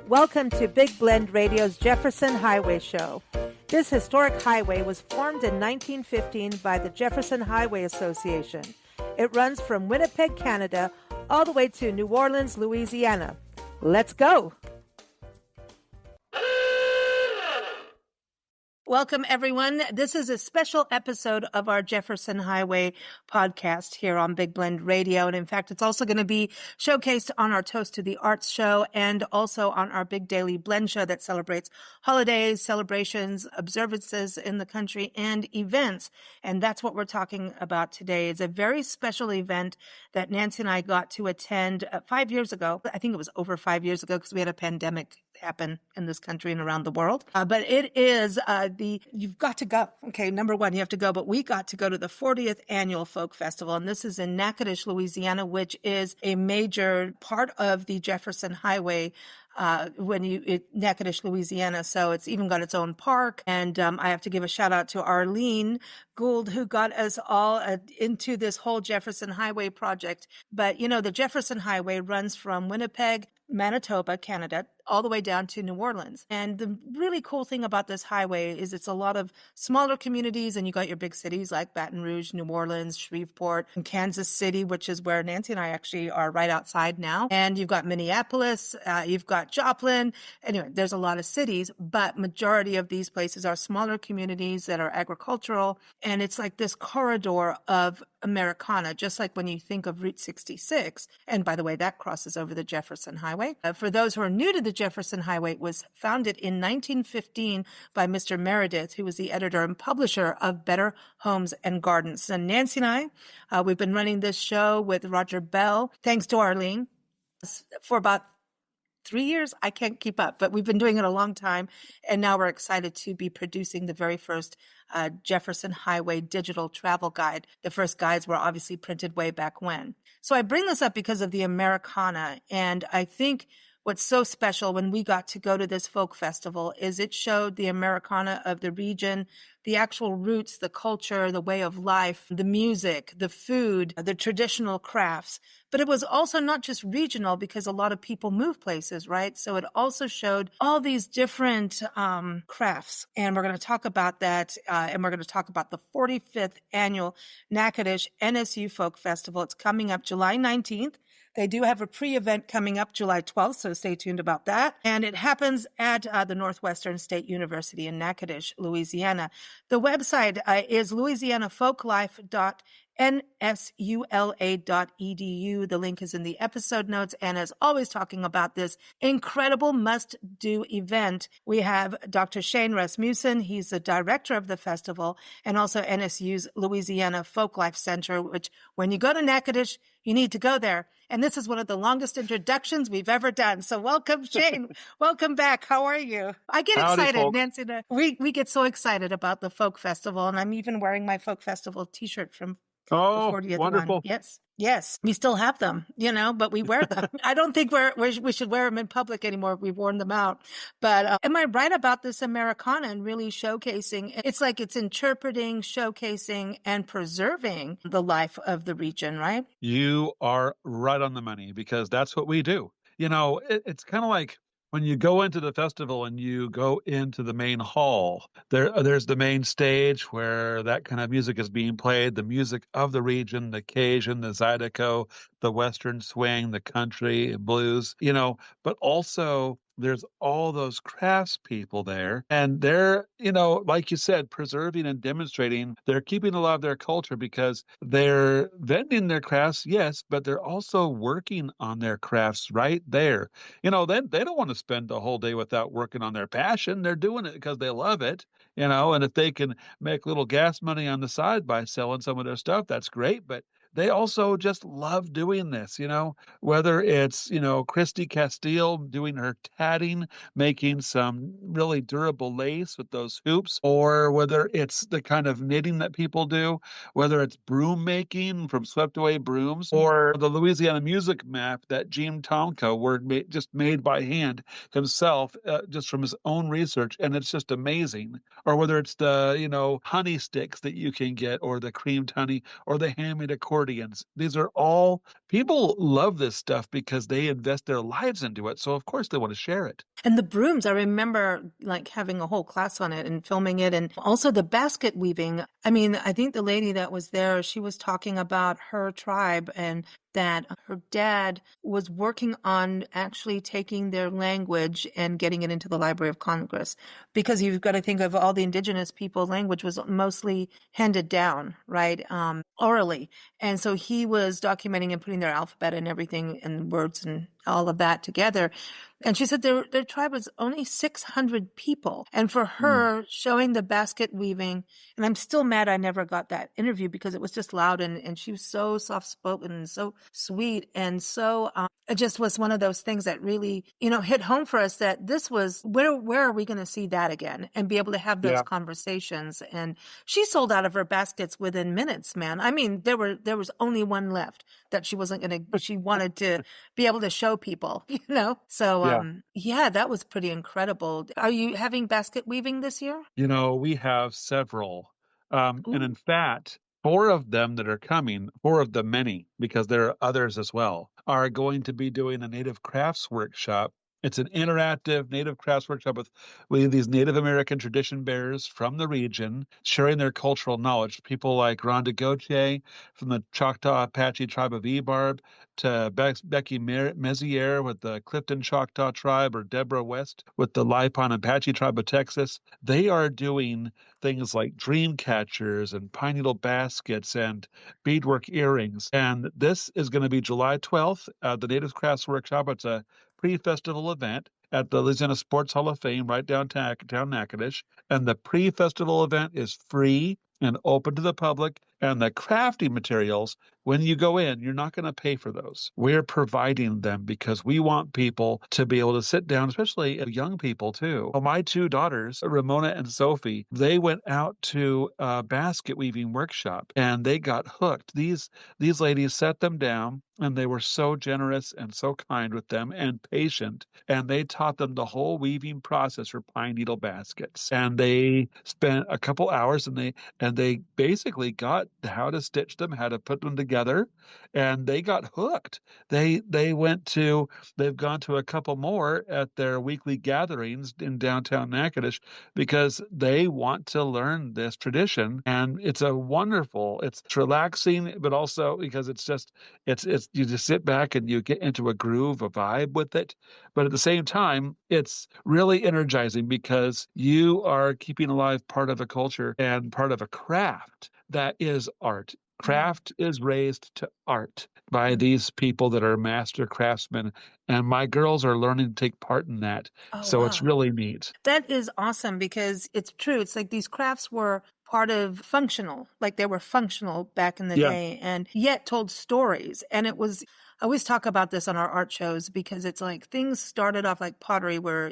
Welcome to Big Blend Radio's Jefferson Highway Show. This historic highway was formed in 1915 by the Jefferson Highway Association. It runs from Winnipeg, Canada, all the way to New Orleans, Louisiana. Let's go! Welcome, everyone. This is a special episode of our Jefferson Highway podcast here on Big Blend Radio. And in fact, it's also going to be showcased on our Toast to the Arts show and also on our Big Daily Blend show that celebrates holidays, celebrations, observances in the country, and events. And that's what we're talking about today. It's a very special event that Nancy and I got to attend 5 years ago. I think it was over 5 years ago because we had a pandemic happen in this country and around the world. But it is you've got to go. Okay, number one, you have to go. But we got to go to the 40th Annual Folk Festival. And this is in Natchitoches, Louisiana, which is a major part of the Jefferson Highway Natchitoches, Louisiana. So it's even got its own park. And I have to give a shout out to Arlene Gould, who got us all into this whole Jefferson Highway project. But, you know, the Jefferson Highway runs from Winnipeg, Manitoba, Canada, all the way down to New Orleans. And the really cool thing about this highway is it's a lot of smaller communities, and you got your big cities like Baton Rouge, New Orleans, Shreveport, and Kansas City, which is where Nancy and I actually are right outside now. And you've got Minneapolis, you've got Joplin. Anyway, there's a lot of cities, but majority of these places are smaller communities that are agricultural. And it's like this corridor of Americana, just like when you think of Route 66. And by the way, that crosses over the Jefferson Highway. For those who are new to the Jefferson Highway, it was founded in 1915 by Mr. Meredith, who was the editor and publisher of Better Homes and Gardens. And Nancy and I, we've been running this show with Roger Bell, thanks to Arlene, for about 3 years. I can't keep up, but we've been doing it a long time. And now we're excited to be producing the very first Jefferson Highway digital travel guide. The first guides were obviously printed way back when. So I bring this up because of the Americana. And I think what's so special when we got to go to this folk festival is it showed the Americana of the region, the actual roots, the culture, the way of life, the music, the food, the traditional crafts. But it was also not just regional because a lot of people move places, right? So it also showed all these different crafts. And we're going to talk about that. And we're going to talk about the 45th Annual Natchitoches-NSU Folk Festival. It's coming up July 19th. They do have a pre-event coming up July 12th, so stay tuned about that. And it happens at the Northwestern State University in Natchitoches, Louisiana. The website is louisianafolklife.nsula.edu. The link is in the episode notes. And as always, talking about this incredible must-do event, we have Dr. Shane Rasmussen. He's the director of the festival, and also NSU's Louisiana Folklife Center, which when you go to Natchitoches, you need to go there. And this is one of the longest introductions we've ever done. So welcome, Shane. Welcome back. How are you? I get excited, Nancy. We get so excited about the Folk Festival, and I'm even wearing my Folk Festival T-shirt from the 40th wonderful. one. Yes. We still have them, but we wear them. I don't think we should wear them in public anymore. We've worn them out. But am I right about this Americana and really showcasing? It's like it's interpreting, showcasing, and preserving the life of the region, right? You are right on the money because that's what we do. You know, it's kind of like when you go into the festival and you go into the main hall, there's the main stage where that kind of music is being played, the music of the region, the Cajun, the Zydeco, the Western swing, the country, blues, but also there's all those crafts people there, and they're, like you said, preserving and demonstrating. They're keeping a lot of their culture because they're vending their crafts, yes, but they're also working on their crafts right there. Then they don't want to spend the whole day without working on their passion. They're doing it because they love it, and if they can make little gas money on the side by selling some of their stuff, that's great. But they also just love doing this, whether it's, Christy Castile doing her tatting, making some really durable lace with those hoops, or whether it's the kind of knitting that people do, whether it's broom making from swept away brooms, or the Louisiana music map that Gene Tomko just made by hand himself, just from his own research. And it's just amazing. Or whether it's the, honey sticks that you can get, or the creamed honey, or the handmade accordions. These are all, people love this stuff because they invest their lives into it. So of course they want to share it. And the brooms, I remember like having a whole class on it and filming it. And also the basket weaving. I mean, I think the lady that was there, she was talking about her tribe and that her dad was working on actually taking their language and getting it into the Library of Congress. Because you've got to think of all the indigenous people, language was mostly handed down, right? Orally. And so he was documenting and putting their alphabet and everything and words and all of that together. And she said their tribe was only 600 people. And for Mm. her showing the basket weaving, and I'm still mad I never got that interview because it was just loud and she was so soft spoken and so sweet. And so it just was one of those things that really, hit home for us that this was, where are we going to see that again and be able to have those Yeah. conversations? And she sold out of her baskets within minutes, man. I mean, there was only one left that she wasn't going to, she wanted to be able to show people, So, Yeah. yeah, that was pretty incredible. Are you having basket weaving this year? We have several. And in Ooh. fact, four of them that are coming, four of the many, because there are others as well, are going to be doing a Native Crafts workshop. It's an interactive Native Crafts workshop with these Native American tradition bearers from the region, sharing their cultural knowledge. People like Rhonda Gauthier from the Choctaw Apache tribe of Ebarb, to Becky Meziere with the Clifton Choctaw tribe, or Deborah West with the Lipon Apache tribe of Texas. They are doing things like dream catchers and pine needle baskets and beadwork earrings. And this is going to be July 12th, the Native Crafts Workshop. It's a pre-festival event at the Louisiana Sports Hall of Fame right downtown Natchitoches. And the pre-festival event is free and open to the public. And the crafting materials, when you go in, you're not going to pay for those. We're providing them because we want people to be able to sit down, especially young people too. Well, my two daughters, Ramona and Sophie, they went out to a basket weaving workshop and they got hooked. These ladies set them down and they were so generous and so kind with them and patient. And they taught them the whole weaving process for pine needle baskets. And they spent a couple hours and they basically got how to stitch them, how to put them together, and they got hooked. They've gone to a couple more at their weekly gatherings in downtown Natchitoches because they want to learn this tradition, and it's relaxing, but also because it's you just sit back and you get into a groove, a vibe with it, but at the same time, it's really energizing because you are keeping alive part of a culture and part of a craft that is art. Craft is raised to art by these people that are master craftsmen, and my girls are learning to take part in that. Oh, So it's wow. really neat. That is awesome because it's true. It's like these crafts were part of functional, like they were functional back in the Yeah. day and yet told stories. And I always talk about this on our art shows because it's like things started off like pottery where,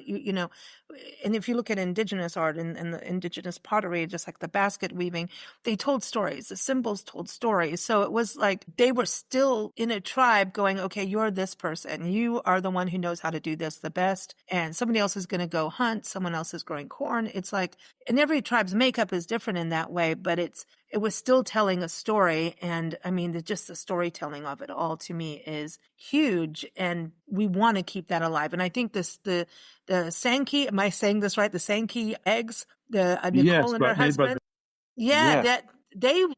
and if you look at indigenous art and the indigenous pottery, just like the basket weaving, they told stories. The symbols told stories. So it was like they were still in a tribe going, okay, you're this person. You are the one who knows how to do this the best. And somebody else is going to go hunt. Someone else is growing corn. It's like, and every tribe's makeup is different in that way, but it was still telling a story. And I mean, just the storytelling of it all to me is huge. And we want to keep that alive. And I think the Sankey, am I saying this right? The Sankey eggs, the Yes, Nicole and her but made by husband. Yeah, yes. that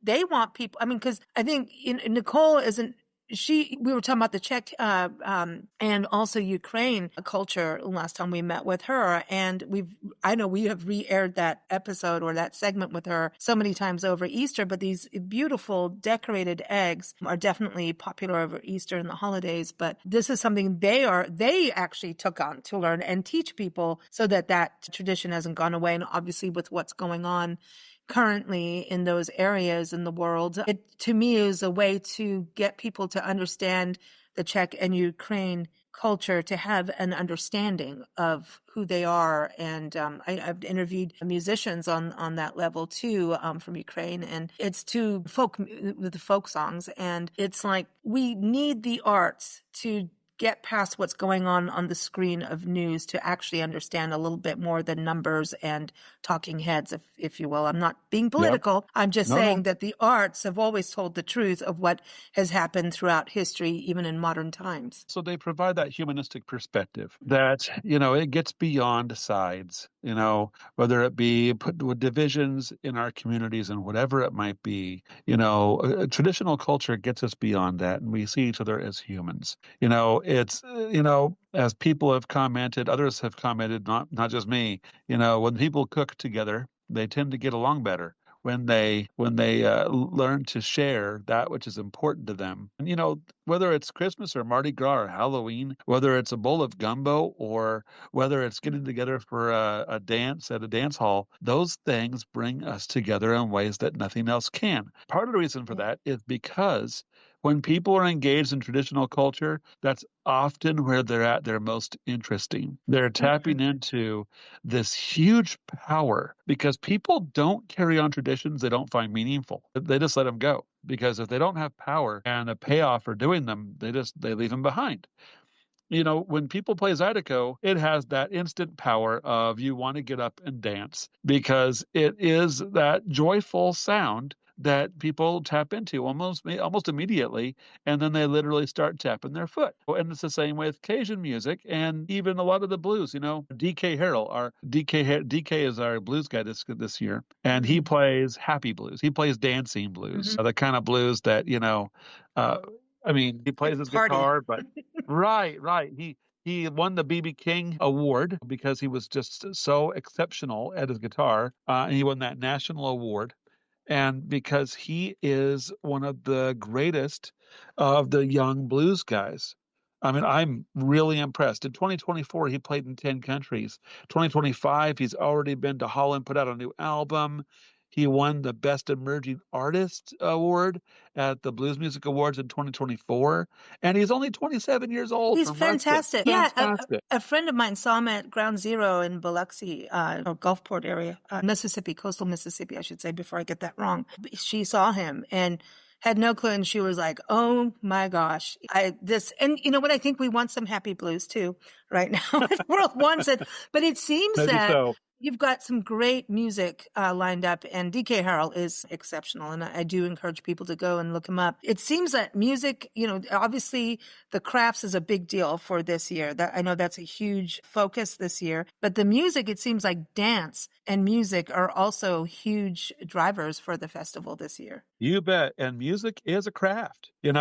they want people. I mean, because I think Nicole isn't. We were talking about the Czech and also Ukraine culture last time we met with her, and I know we have re-aired that episode or that segment with her so many times over Easter. But these beautiful decorated eggs are definitely popular over Easter and the holidays. But this is something they actually took on to learn and teach people so that tradition hasn't gone away. And obviously, with what's going on currently in those areas in the world. It, to me, is a way to get people to understand the Czech and Ukraine culture, to have an understanding of who they are. And I've interviewed musicians on that level too, from Ukraine, and it's with the folk songs. And it's like we need the arts to get past what's going on the screen of news to actually understand a little bit more than numbers and talking heads, if you will. I'm not being Yep. political. I'm just No, no. saying that the arts have always told the truth of what has happened throughout history, even in modern times. So they provide that humanistic perspective that, it gets beyond sides, whether it be put with divisions in our communities and whatever it might be, traditional culture gets us beyond that and we see each other as humans. It's, as people have commented, others have commented, not just me, when people cook together, they tend to get along better when they learn to share that which is important to them. And whether it's Christmas or Mardi Gras or Halloween, whether it's a bowl of gumbo or whether it's getting together for a dance at a dance hall, those things bring us together in ways that nothing else can. Part of the reason for that is because when people are engaged in traditional culture, that's often where they're at their most interesting. They're tapping into this huge power because people don't carry on traditions they don't find meaningful. They just let them go because if they don't have power and a payoff for doing them, they leave them behind. When people play Zydeco, it has that instant power of you want to get up and dance because it is that joyful sound that people tap into almost immediately, and then they literally start tapping their foot. And it's the same with Cajun music and even a lot of the blues. DK Harrell, our DK is our blues guy this year, and he plays happy blues. He plays dancing blues, the kind of blues that uh, he plays It's his party. guitar, but right, right. He won the BB King Award because he was just so exceptional at his guitar, and he won that national award. And because he is one of the greatest of the young blues guys. I'm really impressed. In 2024, he played in 10 countries. 2025, he's already been to Holland, put out a new album. He won the Best Emerging Artist Award at the Blues Music Awards in 2024. And he's only 27 years old He's from Ruston. fantastic. Yeah, Fantastic. a friend of mine saw him at Ground Zero in Biloxi, or Gulfport area, Mississippi, coastal Mississippi, I should say, before I get that wrong. She saw him and had no clue, and she was like, "Oh my gosh, and you know what? I think we want some happy blues too right now. The world wants it, but it seems Maybe that so. you've got some great music lined up, and DK Harrell is exceptional, and I do encourage people to go and look him up. It seems that music, obviously the crafts is a big deal for this year. That I know that's a huge focus this year, but the music, it seems like dance and music are also huge drivers for the festival this year. You bet. And music is a craft. Hmm.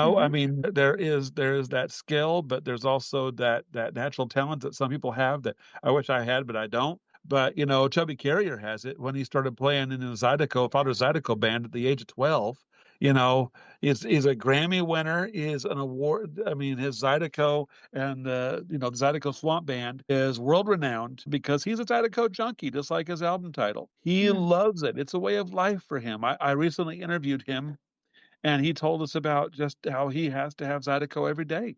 There's that skill, but there's also that natural talent that some people have that I wish I had, but I don't. But Chubby Carrier has it when he started playing in the Father Zydeco band at the age of 12. You know, he's a Grammy winner. He's an award. His Zydeco and the Zydeco Swamp Band is world renowned because he's a Zydeco junkie, just like his album title. He loves it. It's a way of life for him. I recently interviewed him and he told us about just how he has to have Zydeco every day.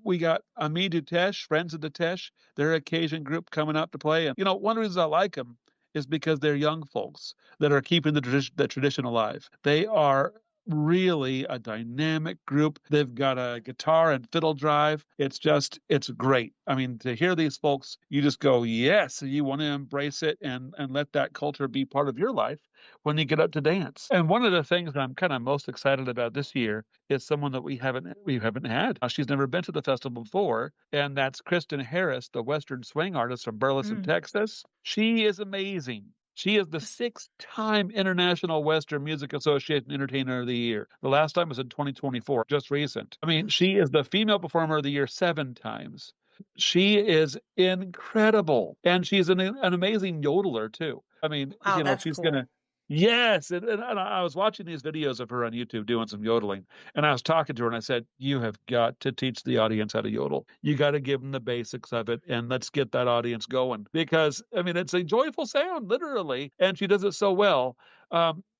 We got Ami du Teche, Friends of the Teche. They're a Cajun group coming out to play. And, one of the reasons I like them is because they're young folks that are keeping the tradition alive. They are really a dynamic group. They've got a guitar and fiddle drive. It's great. To hear these folks, you just go, yes, you want to embrace it and let that culture be part of your life when you get up to dance. And one of the things I'm kind of most excited about this year is someone that we haven't had. She's never been to the festival before, and that's Kristen Harris, the Western swing artist from Burleson, Texas. She is amazing. She is the six-time International Western Music Association Entertainer of the Year. The last time was in 2024, just recent. She is the Female Performer of the Year 7 times. She is incredible. And she's an amazing yodeler, too. Wow, that's She's cool. going to. Yes, and I was watching these videos of her on YouTube doing some yodeling, and I was talking to her, and I said, "You have got to teach the audience how to yodel. You got to give them the basics of it, and let's get that audience going because it's a joyful sound, literally, and she does it so well."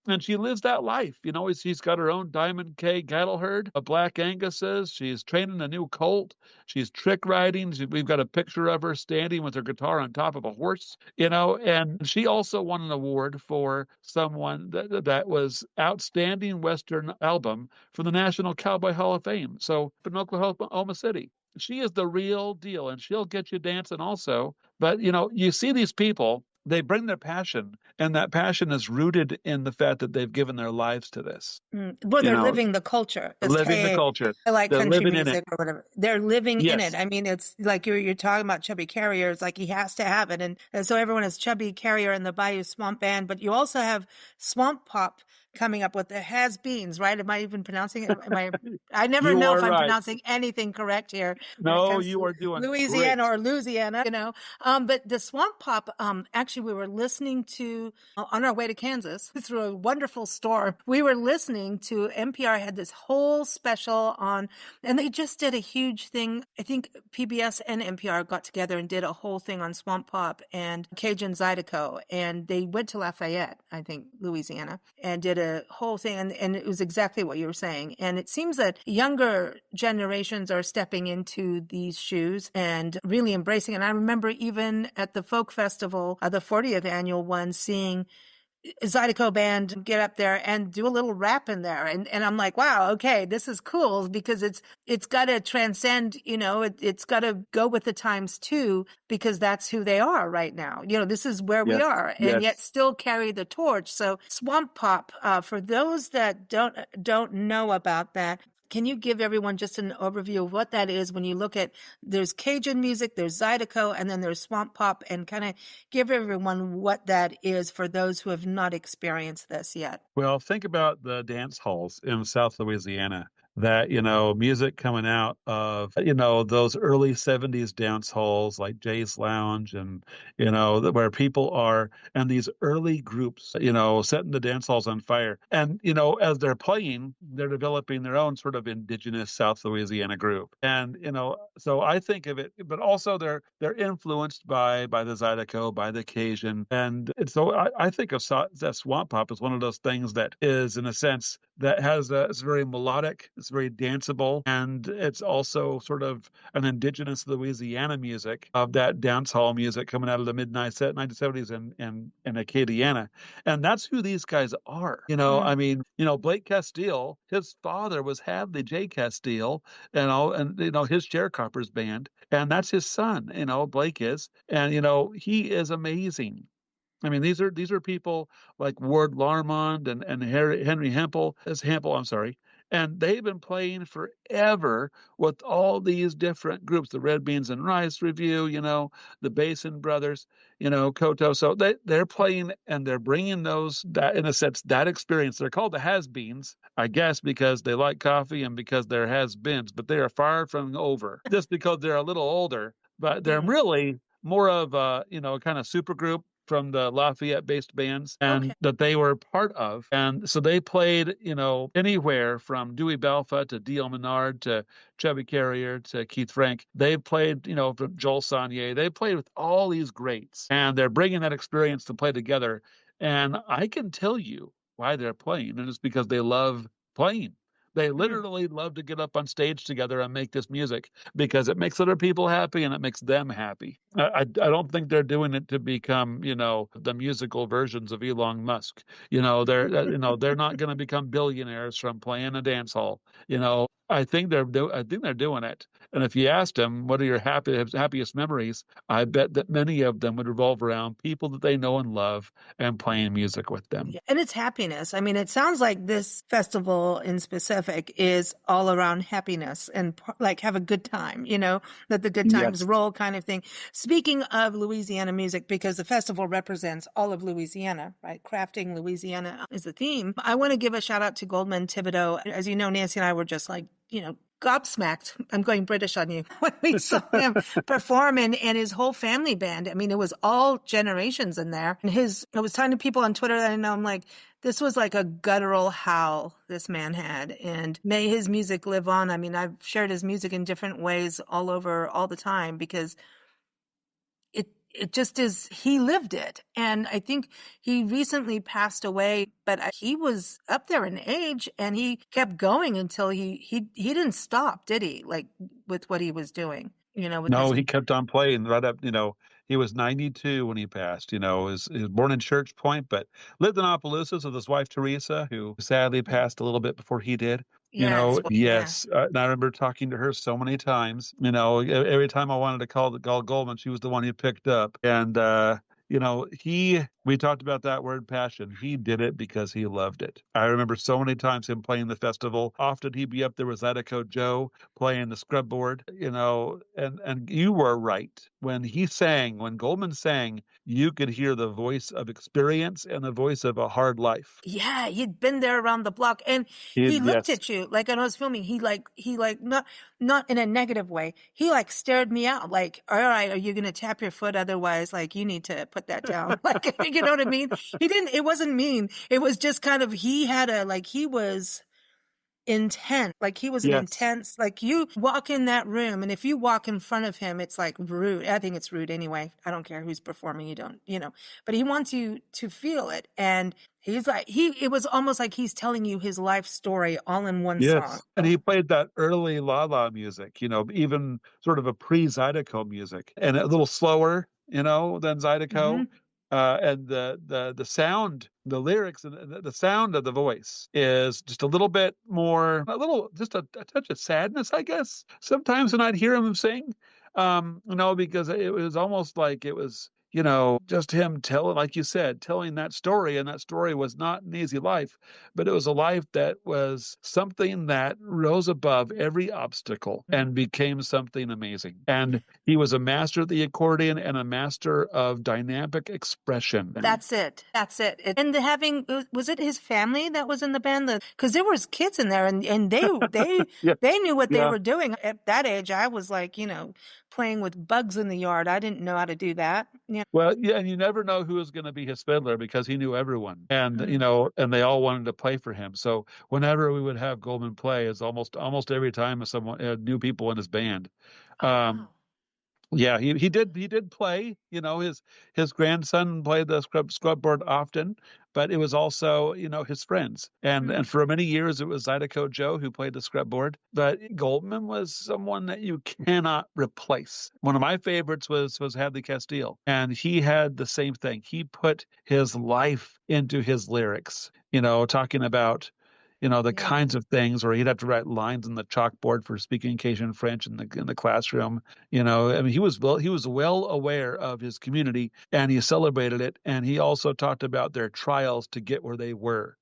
And she lives that life. She's got her own Diamond K cattle herd of Black Angus's. She's training a new colt. She's trick riding. We've got a picture of her standing with her guitar on top of a horse, and she also won an award for someone that was outstanding Western album for the National Cowboy Hall of Fame. So in Oklahoma City. She is the real deal, and she'll get you dancing also. But you see these people, they bring their passion, and that passion is rooted in the fact that they've given their lives to this. Well, You they're know, living the culture. Just, living the hey, culture. I like They're country living in it. music or whatever. They're living in it. Yes. I mean, it's like you're talking about Chubby Carrier. It's like he has to have it. And so everyone is Chubby Carrier and the Bayou Swamp Band, but you also have Swamp Pop coming up with the Has-Beens, right? Am I even pronouncing it? I never You know are if I'm right. pronouncing anything correct here when it No, comes you to are doing Louisiana great. or Louisiana. But the Swamp Pop, actually, we were listening to on our way to Kansas through a wonderful storm. We were listening to NPR had this whole special on, and they just did a huge thing. I think PBS and NPR got together and did a whole thing on Swamp Pop and Cajun Zydeco, and they went to Lafayette, I think, Louisiana, and did a whole thing, and it was exactly what you were saying. And it seems that younger generations are stepping into these shoes and really embracing it. And I remember even at the folk festival, the 40th annual one, seeing Zydeco band get up there and do a little rap in there. And I'm like, wow, okay, this is cool because it's got to transcend, it's got to go with the times too, because that's who they are right now. This is where we Yes. are, and yet Yes. still carry the torch. So Swamp Pop, for those that don't know about that, can you give everyone just an overview of what that is when you look at there's Cajun music, there's Zydeco, and then there's Swamp Pop, and kind of give everyone what that is for those who have not experienced this yet? Well, think about the dance halls in South Louisiana. That, music coming out of, those early 70s dance halls like Jay's Lounge and, where people are, and these early groups, setting the dance halls on fire. And, as they're playing, they're developing their own sort of indigenous South Louisiana group. And, so I think of it, but also they're influenced by the Zydeco, by the Cajun. So I think of that Swamp Pop as one of those things that is, in a sense, that it's very melodic, it's very danceable, and it's also sort of an indigenous Louisiana music of that dance hall music coming out of the mid 1970s in Acadiana. And that's who these guys are. I mean, Blake Castile, his father was Hadley J. Castile, his Sharecroppers band, and that's his son, Blake is. And, he is amazing. I mean, these are people like Ward Larmond and Henry Hempel, I'm sorry, and they've been playing forever with all these different groups, the Red Beans and Rice Review, the Basin Brothers, Koto. So they're playing and they're bringing that in a sense that experience. They're called the has-beens, I guess, because they like coffee and because they're has-beens, but they are far from over just because they're a little older. But they're really more of a kind of super group from the Lafayette based bands Okay. and that they were part of. And so they played, anywhere from Dewey Belfa to D.L. Menard to Chubby Carrier to Keith Frank. They played, from Joel Saunier. They played with all these greats and they're bringing that experience to play together. And I can tell you why they're playing, and it's because they love playing. They literally love to get up on stage together and make this music because it makes other people happy and it makes them happy. I don't think they're doing it to become, the musical versions of Elon Musk. They're not going to become billionaires from playing a dance hall. I think they're doing it. And if you asked them, what are your happiest memories? I bet that many of them would revolve around people that they know and love and playing music with them. Yeah, and it's happiness. I mean, it sounds like this festival in specific is all around happiness and like have a good time, that the good times Yes. roll kind of thing. Speaking of Louisiana music, because the festival represents all of Louisiana, right? Crafting Louisiana is the theme. I want to give a shout out to Goldman Thibodeau. As you know, Nancy and I were just like, gobsmacked. I'm going British on you when we saw him perform and his whole family band. I mean, it was all generations in there. And I was talking to people on Twitter that I know, I'm like, this was like a guttural howl this man had. And may his music live on. I mean, I've shared his music in different ways all over all the time because it just is, he lived it. And I think he recently passed away, but he was up there in age and he kept going until he didn't stop, did he? Like with what he was doing, with No, his. he kept on playing right up, he was 92 when he passed, he was born in Church Point, but lived in Opelousas with his wife, Teresa, who sadly passed a little bit before he did. Yes. Well, yeah. Yes. And I remember talking to her so many times. Every time I wanted to call Goldman, she was the one who picked up. And we talked about that word passion. He did it because he loved it. I remember so many times him playing the festival. Often he'd be up there with Zydeco Joe playing the scrub board, and you were right. When Goldman sang, you could hear the voice of experience and the voice of a hard life. Yeah, he'd been there around the block, and he looked Yes. at you like when I was filming. He not in a negative way. He like stared me out, like, "All right, are you gonna tap your foot? Otherwise, like, you need to put that down." Like, you know what I mean? He didn't. It wasn't mean. It was just kind of he had a like he was intense. Like he was an Yes. intense, like you walk in that room and if you walk in front of him, it's like rude. I think it's rude anyway. I don't care who's performing. You don't, but he wants you to feel it. And he's like, it was almost like he's telling you his life story all in one song. Yes. And he played that early La La music, even sort of a pre-Zydeco music and a little slower, than Zydeco. Hmm. And the sound, the lyrics and the sound of the voice is just a little bit more, just a touch of sadness, I guess. Sometimes when I'd hear him sing, because it was almost like it was, just him telling, like you said, telling that story. And that story was not an easy life, but it was a life that was something that rose above every obstacle and became something amazing. And he was a master of the accordion and a master of dynamic expression. That's it. That's it. And was it his family that was in the band? Because there was kids in there, and they Yeah. they knew what they Yeah. were doing. At that age, I was like, playing with bugs in the yard. I didn't know how to do that. Yeah. Well, yeah, and you never know who was going to be his fiddler because he knew everyone, and and they all wanted to play for him. So whenever we would have Goldman play, is almost every time someone new people in his band. Oh, Um, wow. Yeah, he did play. His grandson played the scrub board often, but it was also his friends. And for many years it was Zydeco Joe who played the scrub board. But Goldman was someone that you cannot replace. One of my favorites was Hadley Castile, and he had the same thing. He put his life into his lyrics. Talking about the Yeah. kinds of things where he'd have to write lines on the chalkboard for speaking Cajun French in the classroom. I mean, he was well aware of his community and he celebrated it. And he also talked about their trials to get where they were.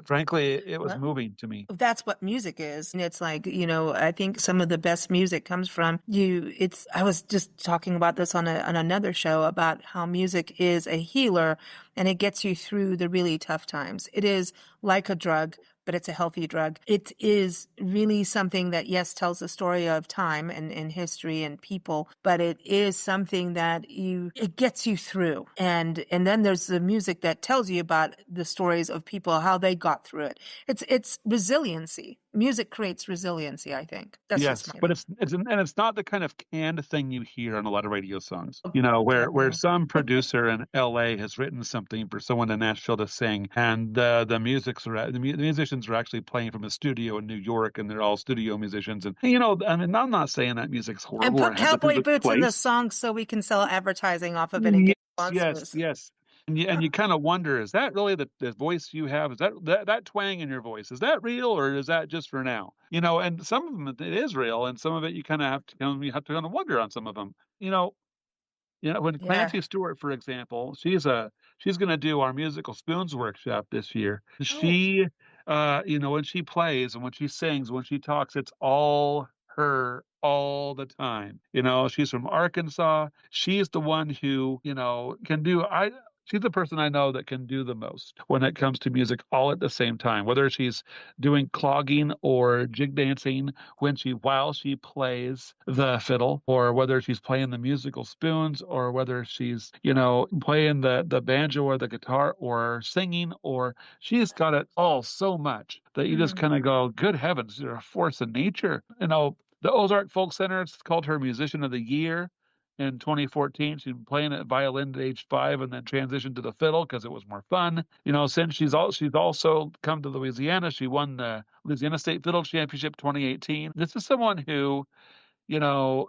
Frankly, it was Well, moving to me. that's what music is. And it's like, I think some of the best music comes from I was just talking about this on another show about how music is a healer and it gets you through the really tough times. It is like a drug, but it's a healthy drug. It is really something that, yes, tells the story of time and history and people, but it is something that it gets you through. And then there's the music that tells you about the stories of people, how they got through it. It's resiliency. Music creates resiliency, I think. That's just Yes, my but opinion. it's not the kind of canned thing you hear on a lot of radio songs. God, Where no. some producer in L.A. has written something for someone in Nashville to sing, and the musicians are actually playing from a studio in New York, and they're all studio musicians. And I mean, I'm not saying that music's And horrible or put has a cowboy perfect boots in the place. song so we can sell advertising off of it and Yes, get yes, sponsors. yes. And you kind of wonder, is that really the voice you have? Is that twang in your voice? Is that real or is that just for now? And some of them it is real, and some of it you kind of have to wonder on some of them. When Yeah. Clancy Stewart, for example, she's going to do our musical spoons workshop this year. Oh. When she plays and when she sings, when she talks, it's all her all the time. She's from Arkansas. She's the one who, can do she's the person I know that can do the most when it comes to music all at the same time, whether she's doing clogging or jig dancing while she plays the fiddle, or whether she's playing the musical spoons, or whether she's playing the banjo or the guitar or singing, or she's got it all so much that you just Mm. kind of go, good heavens, you're a force of nature. The Ozark Folk Center, it's called her Musician of the Year. In 2014, she'd been playing at violin at age 5 and then transitioned to the fiddle because it was more fun. Since she's also come to Louisiana. She won the Louisiana State Fiddle Championship 2018. This is someone who, you know,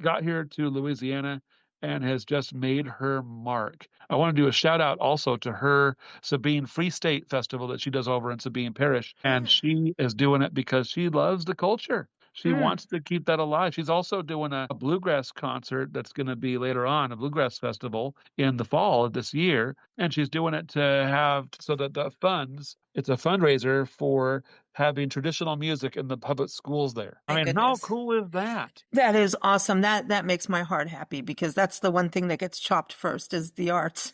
got here to Louisiana and has just made her mark. I want to do a shout out also to her Sabine Free State Festival that she does over in Sabine Parish. And she is doing it because she loves the culture. She Mm. wants to keep that alive. She's also doing a bluegrass concert that's going to be later on, a bluegrass festival in the fall of this year. And she's doing it to have so that the funds, it's a fundraiser for having traditional music in the public schools there. I My mean, how goodness. cool is that? That is awesome. That makes my heart happy because that's the one thing that gets chopped first is the arts,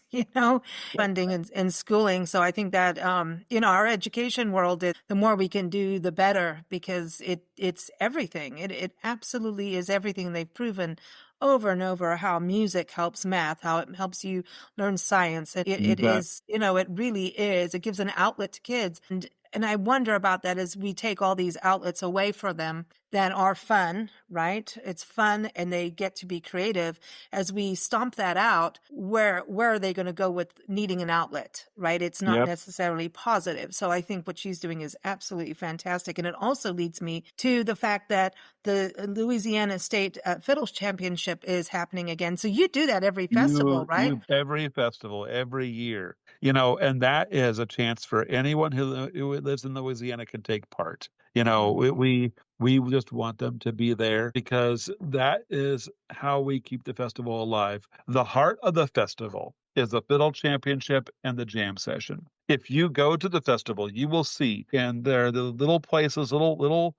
funding and schooling. So I think that our education world is the more we can do, the better because it's everything. It absolutely is everything. They've proven over and over how music helps math, how it helps you learn science. You It bet. is, it really is. It gives an outlet to kids. And I wonder about that as we take all these outlets away from them that are fun, right? It's fun and they get to be creative. As we stomp that out, where are they going to go with needing an outlet, right? It's not Yep. necessarily positive. So I think what she's doing is absolutely fantastic. And it also leads me to the fact that the Louisiana State Fiddles Championship is happening again. So you do that every festival, right? You every festival every year, and that is a chance for anyone who lives in Louisiana can take part. We just want them to be there because that is how we keep the festival alive. The heart of the festival is the fiddle championship and the jam session. If you go to the festival, you will see, and there are the little places, little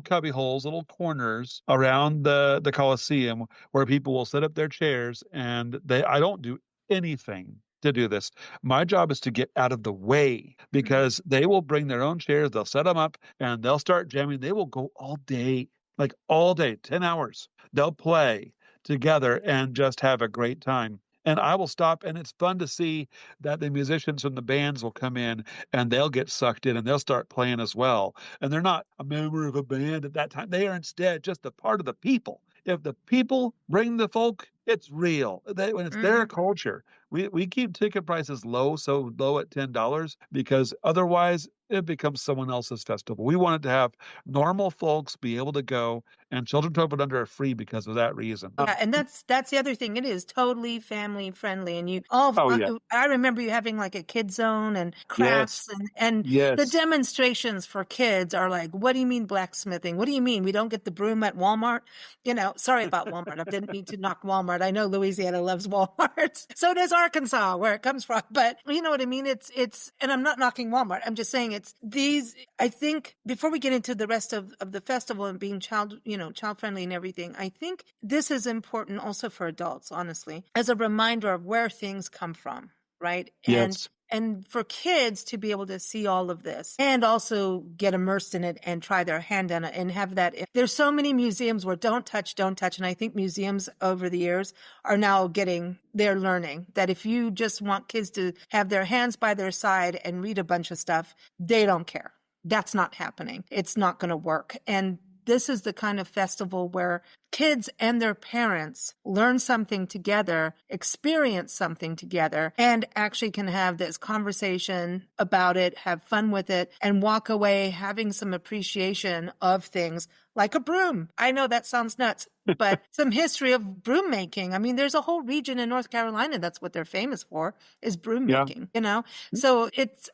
cubby holes, little corners around the Coliseum where people will set up their chairs and I don't do anything to do this. My job is to get out of the way because they will bring their own chairs, they'll set them up and they'll start jamming. They will go all day, like all day, 10 hours. They'll play together and just have a great time. And I will stop, and it's fun to see that the musicians from the bands will come in and they'll get sucked in and they'll start playing as well. And they're not a member of a band at that time. They are instead just a part of the people. If the people bring the folk, it's real. When it's their Mm-hmm. culture, we keep ticket prices low, so low at $10, because otherwise it becomes someone else's festival. We wanted to have normal folks be able to go, and Children 12 and Under are free because of that reason. Yeah, and that's the other thing. It is totally family friendly, and you all. Oh yeah, I remember you having like a kid zone and yes, crafts, and the yes. demonstrations for kids are like, what do you mean blacksmithing? What do you mean we don't get the broom at Walmart? Sorry about Walmart. I didn't mean to knock Walmart. I know Louisiana loves Walmart. So does Arkansas, where it comes from. But you know what I mean? It's, and I'm not knocking Walmart. I'm just saying it's these. I think before we get into the rest of the festival and being child friendly and everything, I think this is important also for adults, honestly, as a reminder of where things come from, right? Yes. And for kids to be able to see all of this and also get immersed in it and try their hand on it and have that. There's so many museums where don't touch. And I think museums over the years are now they're learning that if you just want kids to have their hands by their side and read a bunch of stuff, they don't care. That's not happening. It's not going to work. And this is the kind of festival where kids and their parents learn something together, experience something together, and actually can have this conversation about it, have fun with it, and walk away having some appreciation of things like a broom. I know that sounds nuts, but some history of broom making. I mean, there's a whole region in North Carolina that's what they're famous for is broom Yeah. making, So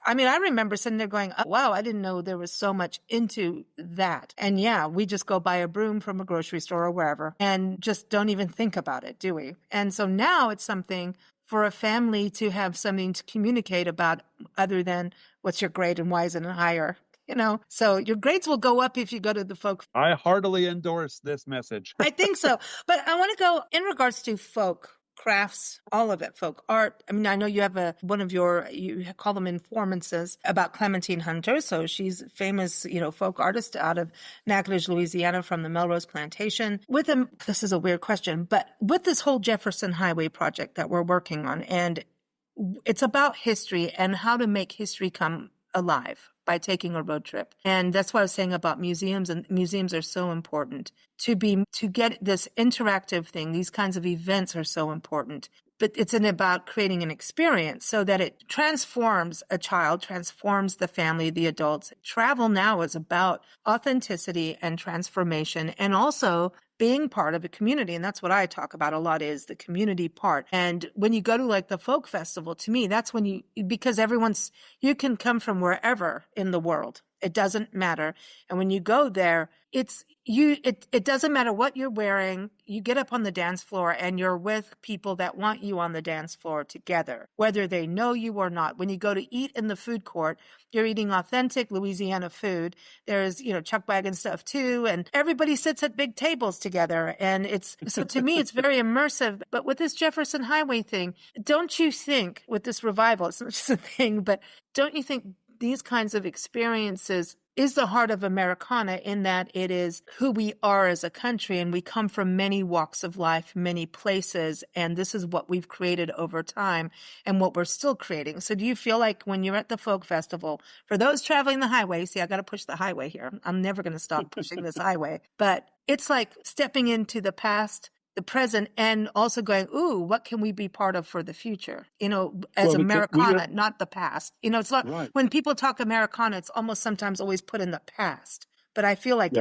I remember sitting there going, oh, wow, I didn't know there was so much into that. And yeah, we just go buy a broom from a grocery store or wherever and just don't even think about it, do we? And so now it's something for a family to have something to communicate about other than what's your grade and why is it higher? So your grades will go up if you go to the folk. I heartily endorse this message. I think so. But I want to go in regards to folk crafts, all of it, folk art. I mean, I know you have you call them informances about Clementine Hunter. So she's famous, folk artist out of Natchitoches, Louisiana from the Melrose Plantation. This is a weird question, but with this whole Jefferson Highway project that we're working on, and it's about history and how to make history come alive by taking a road trip. And that's what I was saying about museums, and museums are so important to get this interactive thing. These kinds of events are so important, but it's about creating an experience so that it transforms a child, transforms the family, the adults. Travel now is about authenticity and transformation, and also being part of a community. And that's what I talk about a lot, is the community part. And when you go to like the folk festival, to me, that's when because you can come from wherever in the world. It doesn't matter. And when you go there, it doesn't matter what you're wearing. You get up on the dance floor and you're with people that want you on the dance floor together, whether they know you or not. When you go to eat in the food court, you're eating authentic Louisiana food. There's, chuck wagon stuff too. And everybody sits at big tables together. And so to me, it's very immersive. But with this Jefferson Highway thing, don't you think with this revival, it's not just a thing, but don't you think these kinds of experiences is the heart of Americana, in that it is who we are as a country, and we come from many walks of life, many places, and this is what we've created over time and what we're still creating. So do you feel like when you're at the folk festival, for those traveling the highway, see, I got to push the highway here. I'm never going to stop pushing this highway, but it's like stepping into the past, the present, and also going, ooh, what can we be part of for the future? As Americana, not the past. It's not, right. When people talk Americana, it's almost sometimes always put in the past. But I feel like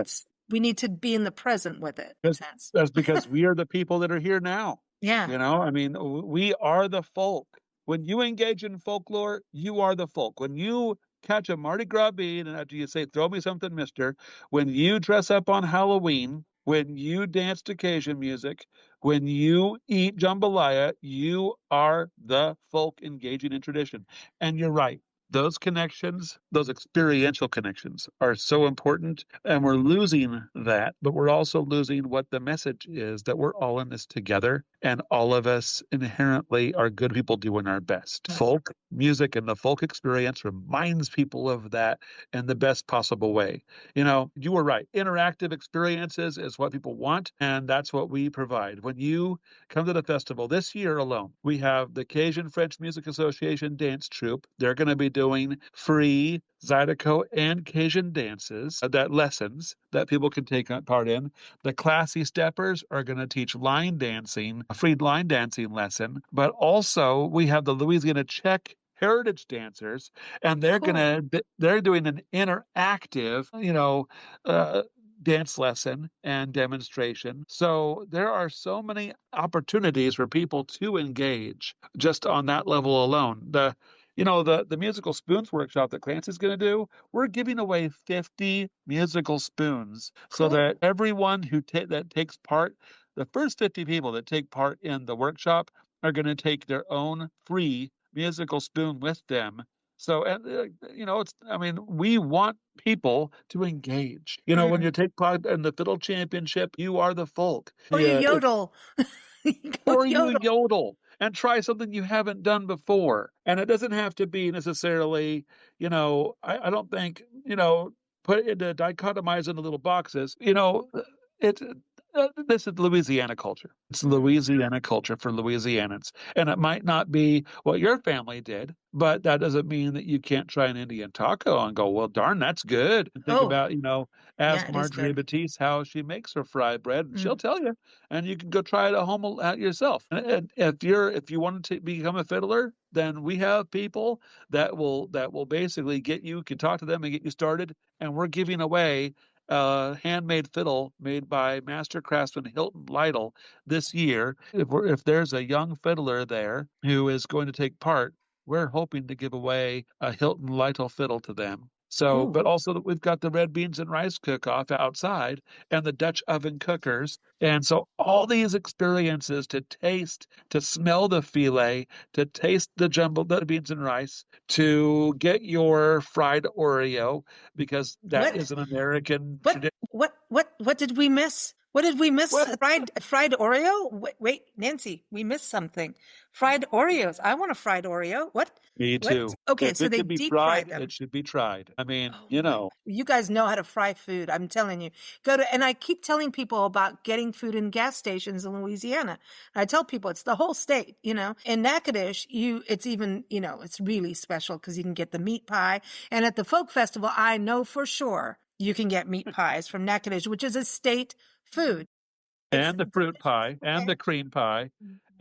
we need to be in the present with it. That's because we are the people that are here now. Yeah. We are the folk. When you engage in folklore, you are the folk. When you catch a Mardi Gras bead and after you say, throw me something, mister, when you dress up on Halloween, when you dance to Cajun music, when you eat jambalaya, you are the folk engaging in tradition. And you're right. Those connections, those experiential connections are so important, and we're losing that, but we're also losing what the message is, that we're all in this together, and all of us inherently are good people doing our best. Folk music and the folk experience reminds people of that in the best possible way. You were right. Interactive experiences is what people want, and that's what we provide. When you come to the festival this year alone, we have the Cajun French Music Association dance troupe. They're going to be doing free Zydeco and Cajun dances, lessons that people can take part in. The Classy Steppers are going to teach line dancing, a free line dancing lesson. But also we have the Louisiana Czech heritage dancers, and they're doing an interactive, dance lesson and demonstration. So there are so many opportunities for people to engage just on that level alone. The musical spoons workshop that Clancy's going to do, we're giving away 50 musical spoons so that everyone that takes part, the first 50 people that take part in the workshop are going to take their own free musical spoon with them. So, we want people to engage. When you take part in the fiddle championship, you are the folk. Or you yodel. Or you yodel and try something you haven't done before. And it doesn't have to be necessarily, I don't think, put it into dichotomize into little boxes. This is Louisiana culture. It's Louisiana culture for Louisianans. And it might not be what your family did, but that doesn't mean that you can't try an Indian taco and go, well, darn, that's good. And think about, ask Marjorie Batiste how she makes her fried bread, and she'll tell you. And you can go try it at home yourself. And if you want to become a fiddler, then we have people that will basically can talk to them and get you started. And we're giving away handmade fiddle made by master craftsman Hilton Lytle this year. If there's a young fiddler there who is going to take part, we're hoping to give away a Hilton Lytle fiddle to them. So, but also we've got the red beans and rice cook-off outside and the Dutch oven cookers. And so all these experiences to taste, to smell the filet, to taste the beans and rice, to get your fried Oreo, because that is an American tradition. What did we miss? What did we miss? Fried Oreo? Wait, Nancy, we missed something. Fried Oreos. I want a fried Oreo. What? Me too. What? Okay, so they deep fry them. It should be tried. I mean, You guys know how to fry food. I'm telling you. And I keep telling people about getting food in gas stations in Louisiana. I tell people it's the whole state, In Natchitoches, it's even, it's really special because you can get the meat pie. And at the folk festival, I know for sure you can get meat pies from Natchitoches, which is a state food. And the fruit pie and the cream pie.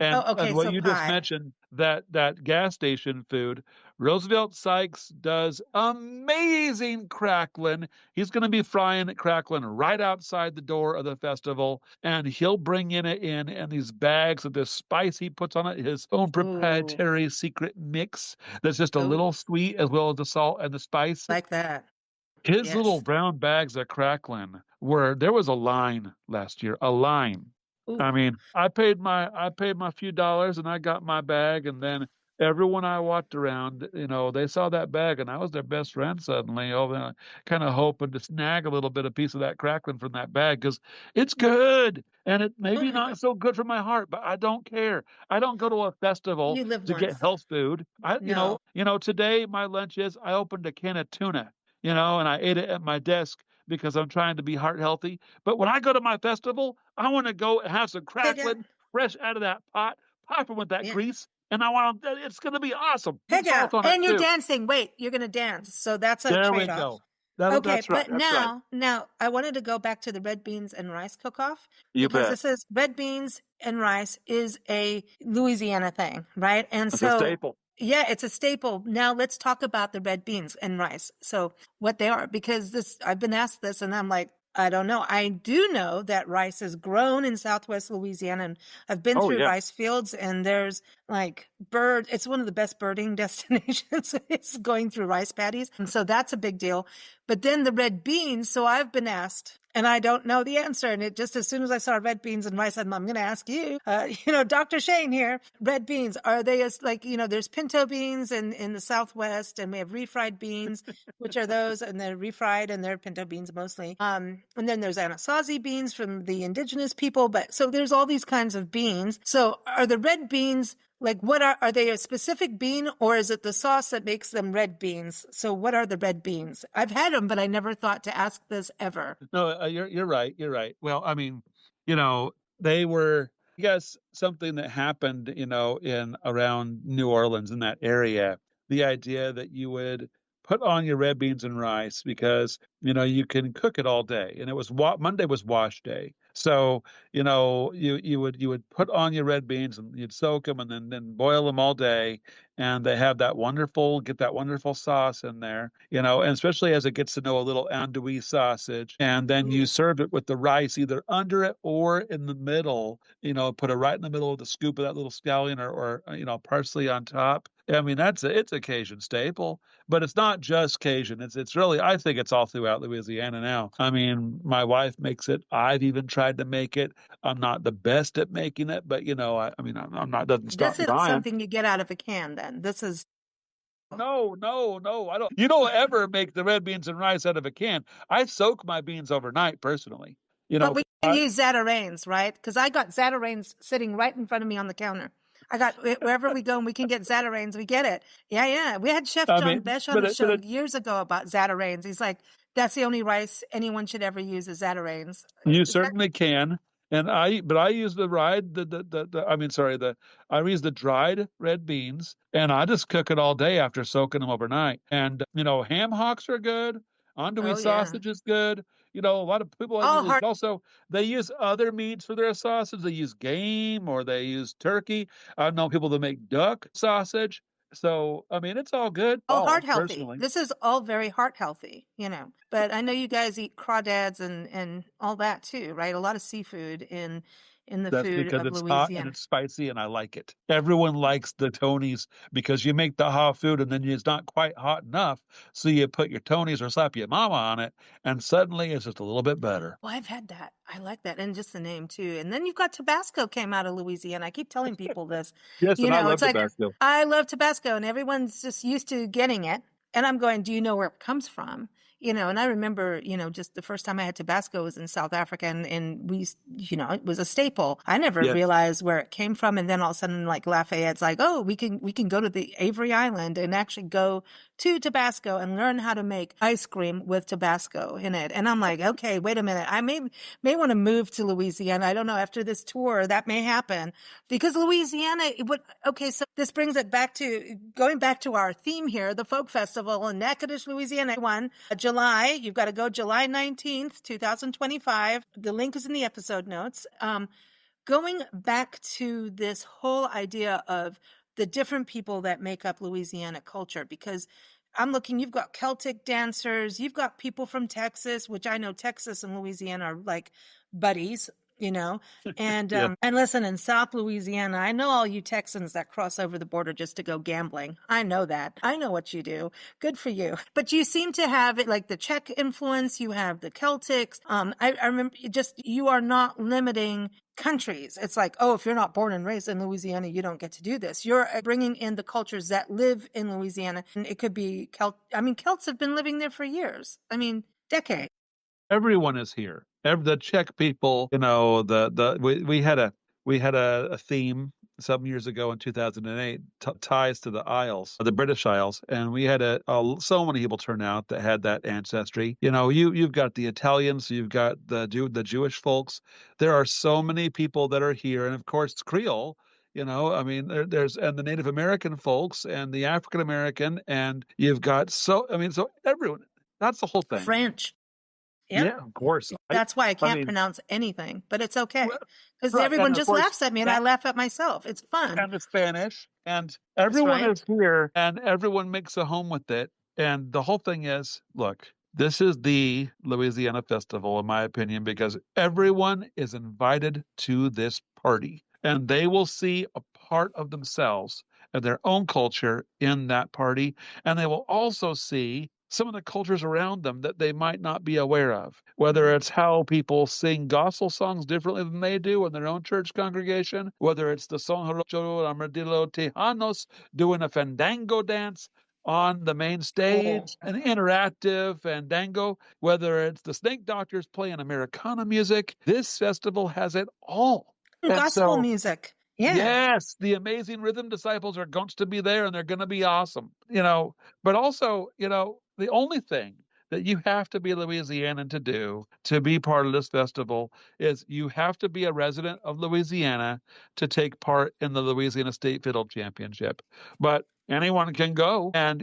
Oh, And okay. what So you just pie. mentioned, that gas station food, Roosevelt Sykes does amazing crackling. He's going to be frying it crackling right outside the door of the festival, and he'll bring in these bags of this spice he puts on it, his own Ooh, proprietary secret mix that's just a oh, little sweet as well as the salt and the spice. like that. His little Yes. brown bags of cracklin where there was a line last year, a line. Ooh, I mean, I paid my few dollars and I got my bag, and then everyone I walked around, they saw that bag and I was their best friend suddenly. Oh, kind of hoping to snag a little bit of piece of that cracklin from that bag because it's good. And it oh maybe my not God. so good for my heart, but I don't care. I don't go to a festival You live to get once. health food. No. Today my lunch is I opened a can of tuna, and I ate it at my desk because I'm trying to be heart healthy. But when I go to my festival, I want to go and have some Pig out. crackling fresh out of that pot, popping with that Yeah. grease, and it's going to be awesome. Put Pig salt out. on it And you're too. dancing. Wait, you're going to dance. So that's a There we trade-off. go. That, Okay, that's right. but That's right. now I wanted to go back to the red beans and rice cook-off You because bet. this is red beans and rice is a Louisiana thing, right? And It's a so, staple. yeah, it's a staple. Now let's talk about the red beans and rice. So what they are, because I've been asked this and I'm like, I don't know. I do know that rice is grown in Southwest Louisiana, and I've been Oh through yeah. rice fields, and there's like it's one of the best birding destinations. It's going through rice paddies. And so that's a big deal. But then the red beans, so I've been asked, and I don't know the answer. And it just as soon as I saw red beans and rice, I'm going to ask you, Dr. Shane here, red beans, are they as like, there's pinto beans in the Southwest, and we have refried beans, which are those, and they're refried and they're pinto beans mostly. And then there's Anasazi beans from the indigenous people. But so there's all these kinds of beans. So are the red beans like what are they a specific bean, or is it the sauce that makes them red beans? So what are the red beans? I've had them, but I never thought to ask this ever. No, you're right. You're right. Well, I mean, they were, I guess, something that happened, in around New Orleans in that area. The idea that you would put on your red beans and rice because you can cook it all day, and it was Monday was wash day, so you would put on your red beans and you'd soak them and then boil them all day, and they have get that wonderful sauce in there, and especially as it gets to know a little andouille sausage, and then you Ooh. serve it with the rice either under it or in the middle, put it right in the middle of the scoop of that little scallion or parsley on top. I mean, it's a Cajun staple, but it's not just Cajun. It's really, I think it's all throughout Louisiana now. I mean, my wife makes it. I've even tried to make it. I'm not the best at making it, but I mean, I'm not, doesn't stop This me isn't trying. something you get out of a can then. This is, No, no, no. I don't. You don't ever make the red beans and rice out of a can. I soak my beans overnight personally. but we can I, use Zatarain's, right? Because I got Zatarain's sitting right in front of me on the counter. I got wherever we go and we can get Zatarain's, we get it. Yeah, yeah. We had Chef I John mean, Besh on but the it, but show it, years ago about Zatarain's. He's like, that's the only rice anyone should ever use is Zatarain's. You Is that certainly can. But I use the dried, I mean, sorry, I use the dried red beans, and I just cook it all day after soaking them overnight. And, ham hocks are good. Andouille oh yeah. sausage is good. A lot of people All heart. also, they use other meats for their sausage. They use game or they use turkey. I know people that make duck sausage. So, I mean, it's all good. All heart All healthy. personally. This is all very heart healthy. But I know you guys eat crawdads and all that too, right? A lot of seafood in the That's food because of it's hot and Louisiana. it's spicy and I like it. Everyone likes the Tonys because you make the hot food and then it's not quite hot enough. So you put your Tonys or slap your mama on it and suddenly it's just a little bit better. Well, I've had that. I like that. And just the name too. And then you've got Tabasco came out of Louisiana. I keep telling people this. Yes, and I love It's like Tabasco. I love Tabasco and everyone's just used to getting it. And I'm going, do you know where it comes from? And I remember, just the first time I had Tabasco was in South Africa and we, it was a staple. I never Yes. realized where it came from. And then all of a sudden, like Lafayette's like, oh, we can go to the Avery Island and actually go to Tabasco and learn how to make ice cream with Tabasco in it. And I'm like, okay, wait a minute. I may want to move to Louisiana. I don't know. After this tour, that may happen because Louisiana would, okay. So this brings it going back to our theme here, the folk festival in Natchitoches, Louisiana. July, you've got to go July 19th, 2025. The link is in the episode notes. going back to this whole idea of the different people that make up Louisiana culture, because I'm looking, you've got Celtic dancers, you've got people from Texas, which I know Texas and Louisiana are like buddies, you know. Yeah. And listen, in South Louisiana, I know all you Texans that cross over the border just to go gambling. I know that. I know what you do. Good for you. But you seem to have it like the Czech influence. You have the Celtics. I remember just, you are not limiting countries. It's like, oh, if you're not born and raised in Louisiana, you don't get to do this. You're bringing in the cultures that live in Louisiana. And it could be Celts have been living there for years. I mean, decades. Everyone is here. The Czech people, we had a theme some years ago in 2008, ties to the Isles, the British Isles, and we had so many people turn out that had that ancestry. You've got the Italians, you've got the Jewish folks. There are so many people that are here, and of course Creole. I mean, there's and the Native American folks and the African American, and you've got so everyone. That's the whole thing. French. Yep. Yeah, of course. That's why I can't mean, pronounce anything, but it's okay. Because right, everyone and of just course, laughs at me and I laugh at myself. It's fun. and the Spanish, and everyone right. is here, and everyone makes a home with it. And the whole thing is, look, this is the Louisiana Festival, in my opinion, because everyone is invited to this party, and they will see a part of themselves and their own culture in that party, and they will also see some of the cultures around them that they might not be aware of, whether it's how people sing gospel songs differently than they do in their own church congregation, whether it's the Son Jarocho Armadillo Tejanos doing a fandango dance on the main stage, an interactive fandango, whether it's the Snake Doctors playing Americana music. This festival has it all. And gospel music. Yeah. Yes, the Amazing Rhythm Disciples are going to be there, and they're going to be awesome. But also, the only thing that you have to be a Louisianan to do to be part of this festival is you have to be a resident of Louisiana to take part in the Louisiana State Fiddle Championship. But anyone can go, and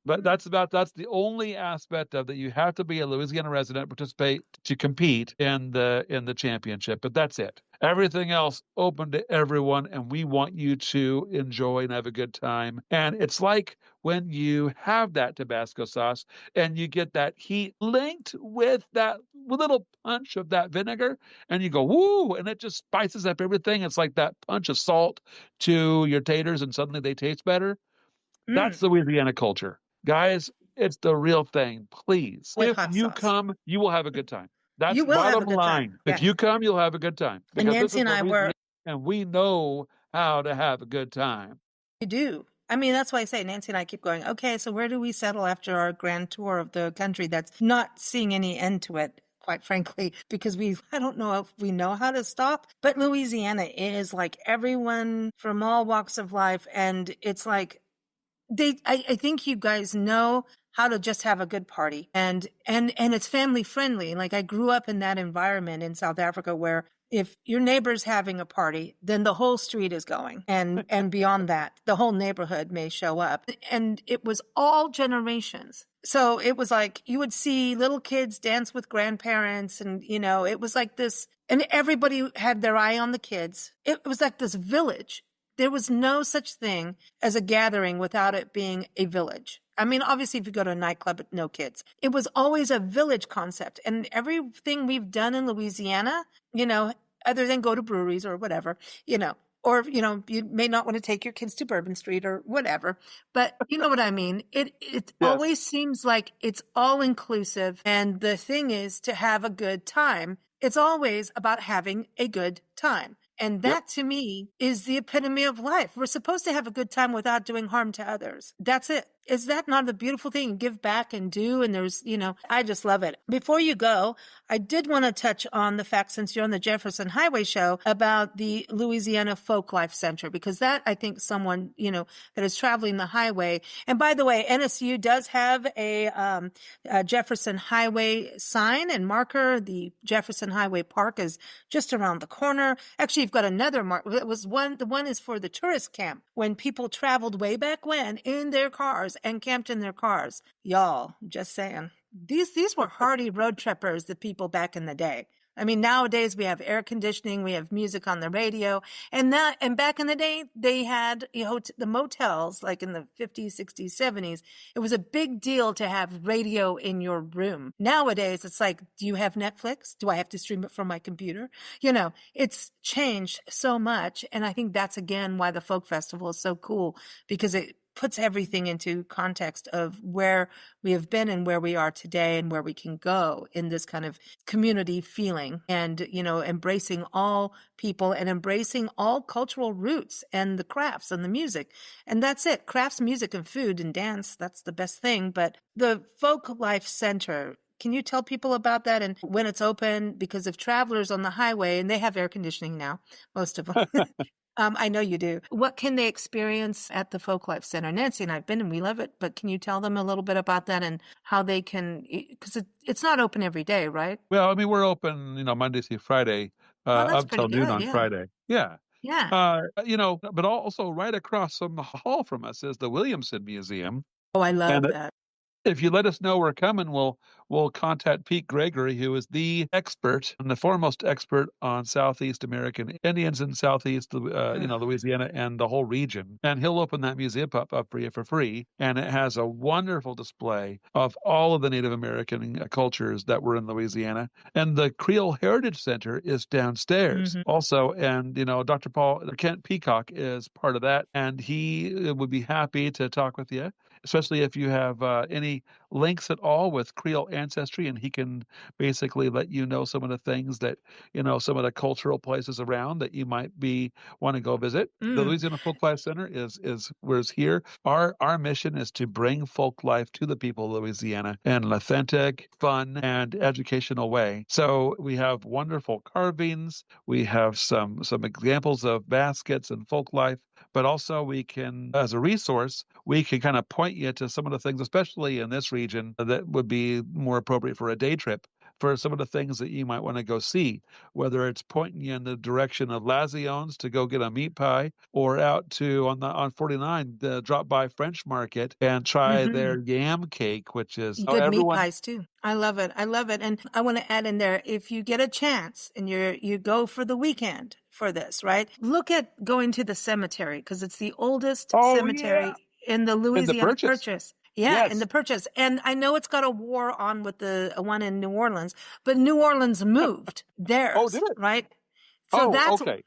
but that's the only aspect of that. You have to be a Louisiana resident participate to compete in the championship, but that's it. Everything else open to everyone, and we want you to enjoy and have a good time. And it's like when you have that Tabasco sauce and you get that heat linked with that little punch of that vinegar, and you go, woo, and it just spices up everything. It's like that punch of salt to your taters, and suddenly they taste better. That's Louisiana culture. Guys, it's the real thing. Please, with if you come, you will have a good time. That's bottom line. Yeah. If you come, you'll have a good time. And Nancy and I were, and we know how to have a good time. You do. I mean, that's why I say Nancy and I keep going, okay, so where do we settle after our grand tour of the country that's not seeing any end to it, quite frankly, because I don't know if we know how to stop, but Louisiana is like everyone from all walks of life. And it's like, I think you guys know how to just have a good party, and it's family friendly. Like, I grew up in that environment in South Africa where if your neighbor's having a party, then the whole street is going, and beyond that, the whole neighborhood may show up. And it was all generations. So it was like you would see little kids dance with grandparents, and it was like this, and everybody had their eye on the kids. It was like this village. There was no such thing as a gathering without it being a village. I mean, obviously, if you go to a nightclub, no kids. It was always a village concept. And everything we've done in Louisiana, other than go to breweries or whatever, or, you may not want to take your kids to Bourbon Street or whatever, but you know what I mean? It yes. Always seems like it's all inclusive. And the thing is to have a good time. It's always about having a good time. And that, to me, is the epitome of life. We're supposed to have a good time without doing harm to others. That's it. Is that not a beautiful thing? Give back and do. And there's, I just love it. Before you go, I did want to touch on the fact, since you're on the Jefferson Highway show, about the Louisiana Folklife Center, because that, I think, someone, that is traveling the highway. And by the way, NSU does have a Jefferson Highway sign and marker. The Jefferson Highway Park is just around the corner. Actually, you've got another mark. The one is for the tourist camp, when people traveled way back when in their cars and camped in their cars. Y'all, just saying. These were hardy road trippers, the people back in the day. I mean, nowadays we have air conditioning, we have music on the radio, and back in the day, they had, the motels, like in the 50s, 60s, 70s. It was a big deal to have radio in your room. Nowadays, it's like, do you have Netflix? Do I have to stream it from my computer? It's changed so much. And I think that's, again, why the folk festival is so cool, because it puts everything into context of where we have been and where we are today and where we can go in this kind of community feeling, and, embracing all people and embracing all cultural roots and the crafts and the music. And that's it. Crafts, music, and food and dance. That's the best thing. But the Folklife Center, can you tell people about that and when it's open? Because if travelers on the highway, and they have air conditioning now, most of them. I know you do. What can they experience at the Folklife Center? Nancy and I've been and we love it, but can you tell them a little bit about that and how they can, because it's not open every day, right? Well, I mean, we're open, Monday through Friday, Oh, that's up pretty till noon good. on Yeah. Friday. Yeah. Yeah. But also right across from the hall from us is the Williamson Museum. Oh, I love And that. if you let us know we're coming, we'll contact Pete Gregory, who is the expert and the foremost expert on Southeast American Indians in Southeast, Louisiana and the whole region. And he'll open that museum up for you for free. And it has a wonderful display of all of the Native American cultures that were in Louisiana. And the Creole Heritage Center is downstairs also. And, Dr. Kent Peacock is part of that. And he would be happy to talk with you, especially if you have any links at all with Creole ancestry, and he can basically let you know some of the things that, some of the cultural places around that you might want to go visit. The Louisiana Folklife Center is where it's here. Our mission is to bring folk life to the people of Louisiana in an authentic, fun, and educational way. So we have wonderful carvings. We have some examples of baskets and folk life, but also we can, as a resource, we can kind of point you to some of the things, especially in this region, that would be more appropriate for a day trip, for some of the things that you might want to go see, whether it's pointing you in the direction of Lazione's to go get a meat pie, or out to on 49, drop by French Market and try their yam cake, which is good meat pies too. I love it. I love it. And I want to add in there, if you get a chance and you go for the weekend for this, right? Look at going to the cemetery, because it's the oldest cemetery in the Louisiana Purchase. Yeah, yes. In the Purchase. And I know it's got a war on with the one in New Orleans, but New Orleans moved theirs, oh, did it? right? So that's okay.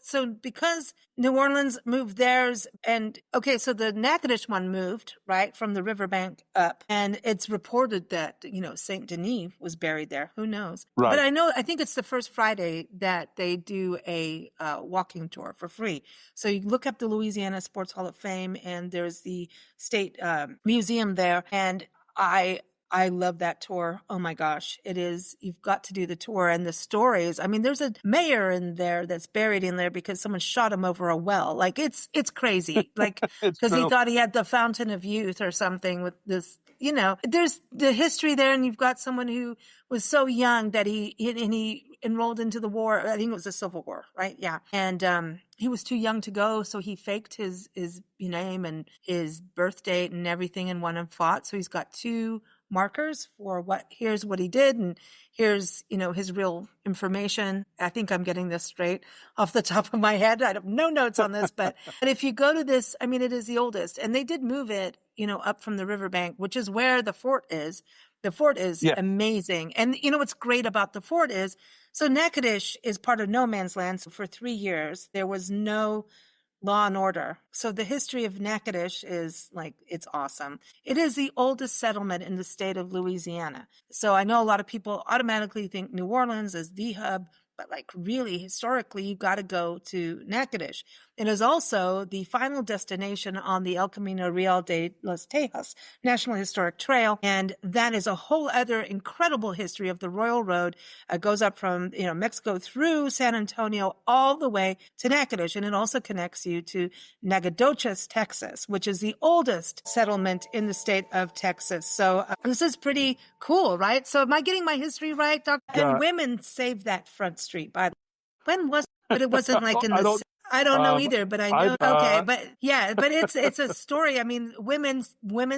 So because New Orleans moved theirs, and so the Natchitoches one moved, right, from the riverbank up, and it's reported that, Saint Denis was buried there. Who knows? Right. But I think it's the first Friday that they do a walking tour for free. So you look up the Louisiana Sports Hall of Fame, and there's the state museum there, and I love that tour. Oh my gosh. It is. You've got to do the tour and the stories. I mean, there's a mayor in there that's buried in there because someone shot him over a well. Like it's crazy. Like, because he thought he had the fountain of youth or something with this, there's the history there. And you've got someone who was so young that he enrolled into the war. I think it was the Civil War, right? Yeah. And, he was too young to go. So he faked his name and his birth date and everything and went and fought. So he's got two markers for here's what he did, and here's, his real information. I think I'm getting this straight off the top of my head. I have no notes on this, but if you go to this, I mean, it is the oldest, and they did move it, up from the riverbank, which is where the fort is. The fort is amazing. And what's great about the fort is, so Natchitoches is part of no man's land. So for 3 years, there was no law and order. So the history of Natchitoches is it's awesome. It is the oldest settlement in the state of Louisiana. So I know a lot of people automatically think New Orleans is the hub, but really historically, you've got to go to Natchitoches. It is also the final destination on the El Camino Real de los Tejas National Historic Trail. And that is a whole other incredible history of the Royal Road. It goes up from, Mexico through San Antonio all the way to Natchitoches. And it also connects you to Nacogdoches, Texas, which is the oldest settlement in the state of Texas. So this is pretty cool, right? So am I getting my history right, Doctor? And women saved that front street, by the way. When was it? But it wasn't in the... I don't know either, but I know. But it's a story. I mean, women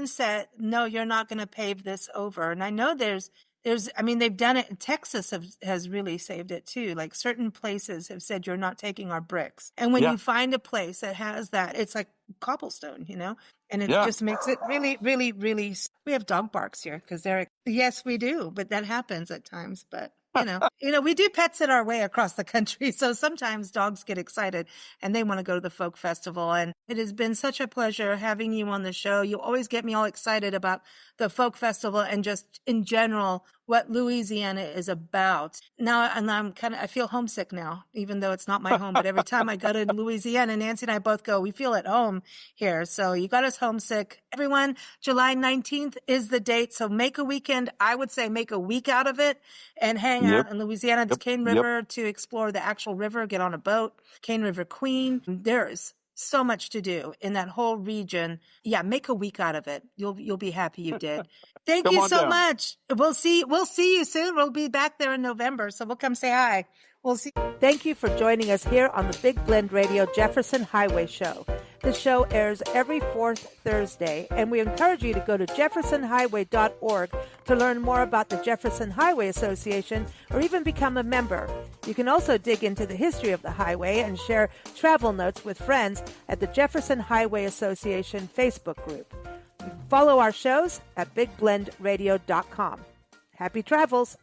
said, no, you're not going to pave this over. And I know there's they've done it. Texas has really saved it too. Like certain places have said, you're not taking our bricks. And when you find a place that has that, it's like cobblestone, and it just makes it really, really, really. We have dog barks here because yes, we do, but that happens at times. But we do pets it our way across the country. So sometimes dogs get excited and they want to go to the folk festival. And it has been such a pleasure having you on the show. You always get me all excited about the folk festival and just in general what Louisiana is about. Now, and I feel homesick now, even though it's not my home. But every time I go to Louisiana, Nancy and I both go, we feel at home here. So you got us homesick. Everyone, July 19th is the date. So make a weekend. I would say make a week out of it and hang out in Louisiana, the Cane River, to explore the actual river, get on a boat, Cane River Queen. There's so much to do in that whole region. Yeah, make a week out of it. You'll be happy you did. Thank you so much. We'll see you soon. We'll be back there in November, so we'll come say hi. We'll see. Thank you for joining us here on the Big Blend Radio Jefferson Highway Show. The show airs every fourth Thursday, and we encourage you to go to jeffersonhighway.org to learn more about the Jefferson Highway Association or even become a member. You can also dig into the history of the highway and share travel notes with friends at the Jefferson Highway Association Facebook group. Follow our shows at bigblendradio.com. Happy travels!